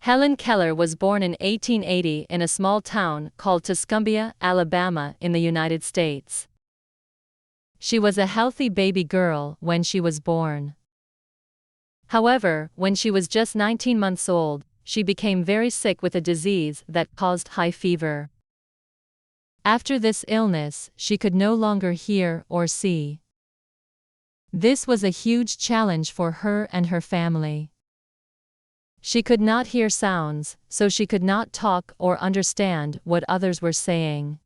Helen Keller was born in 1880 in a small town called Tuscumbia, Alabama, in the United States. She was a healthy baby girl when she was born. However, when she was just 19 months old, she became very sick with a disease that caused high fever. After this illness, she could no longer hear or see. This was a huge challenge for her and her family. She could not hear sounds, so she could not talk or understand what others were saying.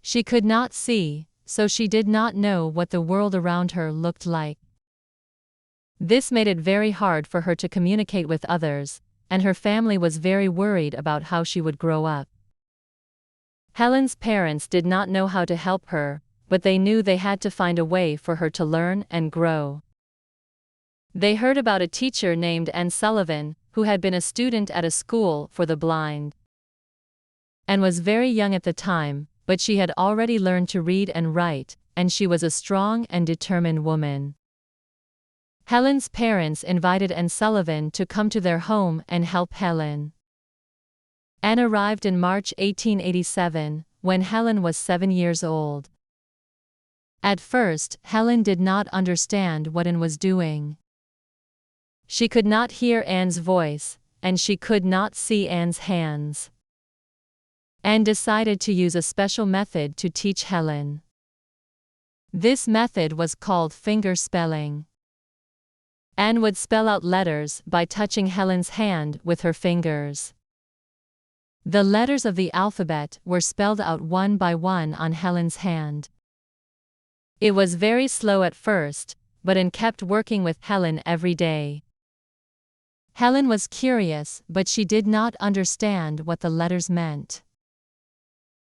She could not see, so she did not know what the world around her looked like. This made it very hard for her to communicate with others, and her family was very worried about how she would grow up. Helen's parents did not know how to help her, but they knew they had to find a way for her to learn and grow. They heard about a teacher named Anne Sullivan, who had been a student at a school for the blind. Anne was very young at the time, but she had already learned to read and write, and she was a strong and determined woman. Helen's parents invited Anne Sullivan to come to their home and help Helen. Anne arrived in March 1887, when Helen was 7 years old. At first, Helen did not understand what Anne was doing. She could not hear Anne's voice, and she could not see Anne's hands. Anne decided to use a special method to teach Helen. This method was called finger spelling. Anne would spell out letters by touching Helen's hand with her fingers. The letters of the alphabet were spelled out one by one on Helen's hand. It was very slow at first, but Anne kept working with Helen every day. Helen was curious, but she did not understand what the letters meant.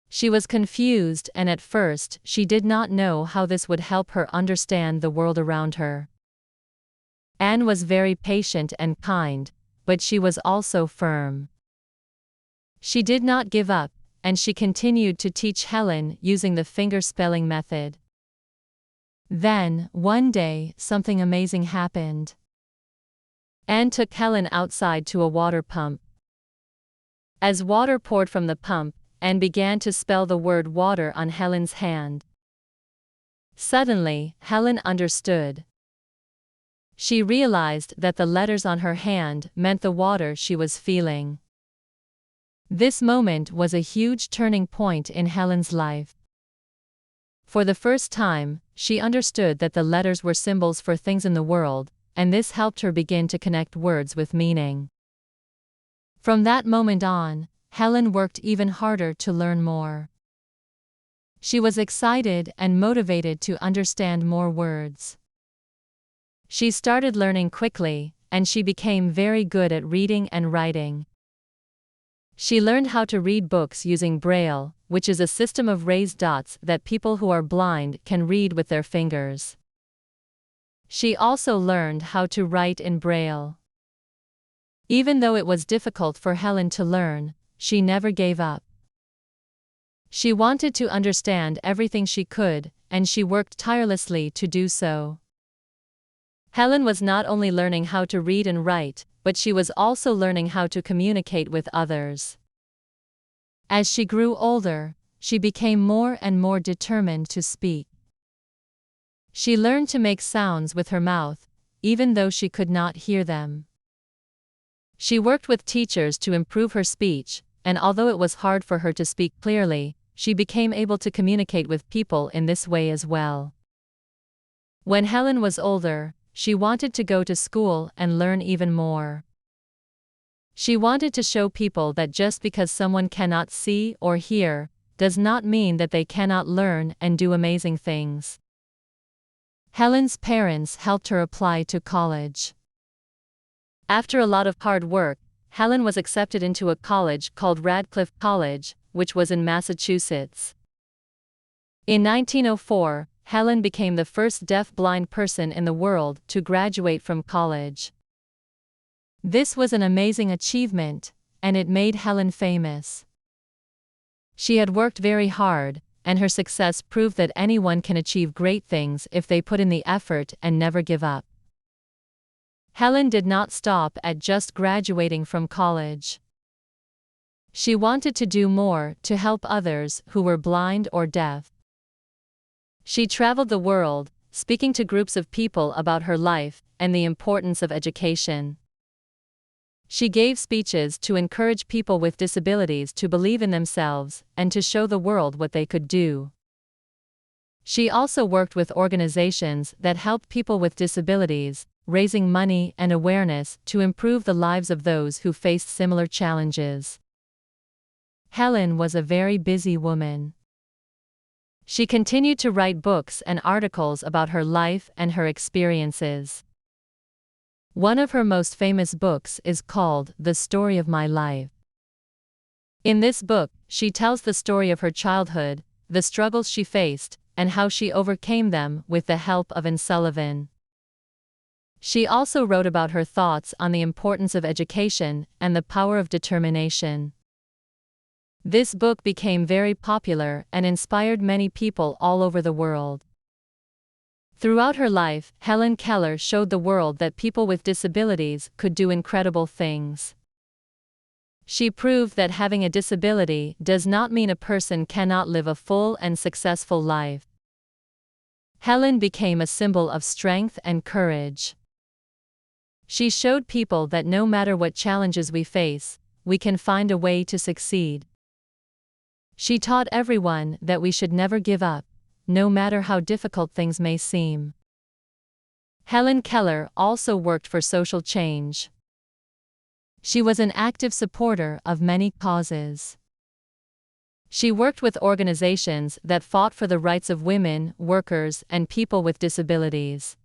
She was confused, and at first, she did not know how this would help her understand the world around her. Anne was very patient and kind, but she was also firm. She did not give up, and she continued to teach Helen using the finger spelling method. Then, one day, something amazing happened. Anne took Helen outside to a water pump. As water poured from the pump, Anne began to spell the word water on Helen's hand. Suddenly, Helen understood. She realized that the letters on her hand meant the water she was feeling. This moment was a huge turning point in Helen's life. For the first time, she understood that the letters were symbols for things in the world, and this helped her begin to connect words with meaning. From that moment on, Helen worked even harder to learn more. She was excited and motivated to understand more words. She started learning quickly, and she became very good at reading and writing. She learned how to read books using Braille, which is a system of raised dots that people who are blind can read with their fingers. She also learned how to write in Braille. Even though it was difficult for Helen to learn, she never gave up. She wanted to understand everything she could, and she worked tirelessly to do so. Helen was not only learning how to read and write, but she was also learning how to communicate with others. As she grew older, she became more and more determined to speak. She learned to make sounds with her mouth, even though she could not hear them. She worked with teachers to improve her speech, and although it was hard for her to speak clearly, she became able to communicate with people in this way as well. When Helen was older, she wanted to go to school and learn even more. She wanted to show people that just because someone cannot see or hear, does not mean that they cannot learn and do amazing things. Helen's parents helped her apply to college. After a lot of hard work, Helen was accepted into a college called Radcliffe College, which was in Massachusetts. In 1904, Helen became the first deaf-blind person in the world to graduate from college. This was an amazing achievement, and it made Helen famous. She had worked very hard, and her success proved that anyone can achieve great things if they put in the effort and never give up. Helen did not stop at just graduating from college. She wanted to do more to help others who were blind or deaf. She traveled the world, speaking to groups of people about her life and the importance of education. She gave speeches to encourage people with disabilities to believe in themselves and to show the world what they could do. She also worked with organizations that helped people with disabilities, raising money and awareness to improve the lives of those who faced similar challenges. Helen was a very busy woman. She continued to write books and articles about her life and her experiences. One of her most famous books is called The Story of My Life. In this book, she tells the story of her childhood, the struggles she faced, and how she overcame them with the help of Sullivan. She also wrote about her thoughts on the importance of education and the power of determination. This book became very popular and inspired many people all over the world. Throughout her life, Helen Keller showed the world that people with disabilities could do incredible things. She proved that having a disability does not mean a person cannot live a full and successful life. Helen became a symbol of strength and courage. She showed people that no matter what challenges we face, we can find a way to succeed. She taught everyone that we should never give up, no matter how difficult things may seem. Helen Keller also worked for social change. She was an active supporter of many causes. She worked with organizations that fought for the rights of women, workers, and people with disabilities.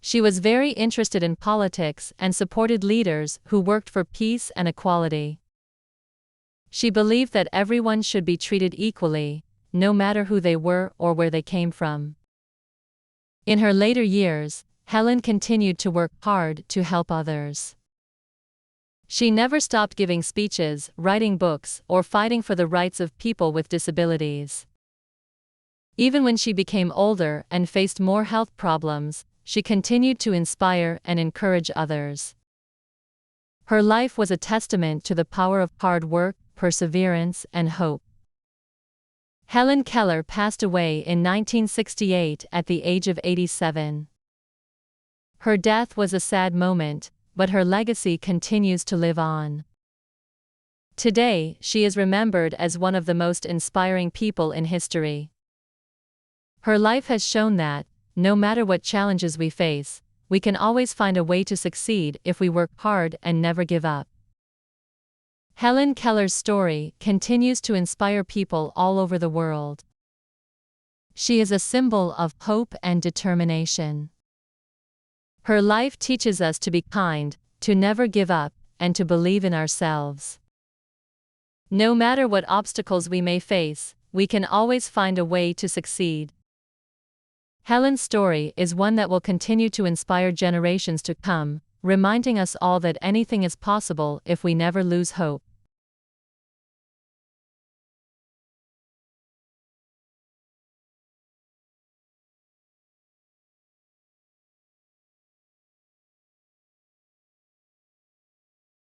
She was very interested in politics and supported leaders who worked for peace and equality. She believed that everyone should be treated equally, no matter who they were or where they came from. In her later years, Helen continued to work hard to help others. She never stopped giving speeches, writing books, or fighting for the rights of people with disabilities. Even when she became older and faced more health problems, she continued to inspire and encourage others. Her life was a testament to the power of hard work, perseverance, and hope. Helen Keller passed away in 1968 at the age of 87. Her death was a sad moment, but her legacy continues to live on. Today, she is remembered as one of the most inspiring people in history. Her life has shown that, no matter what challenges we face, we can always find a way to succeed if we work hard and never give up. Helen Keller's story continues to inspire people all over the world. She is a symbol of hope and determination. Her life teaches us to be kind, to never give up, and to believe in ourselves. No matter what obstacles we may face, we can always find a way to succeed. Helen's story is one that will continue to inspire generations to come, reminding us all that anything is possible if we never lose hope.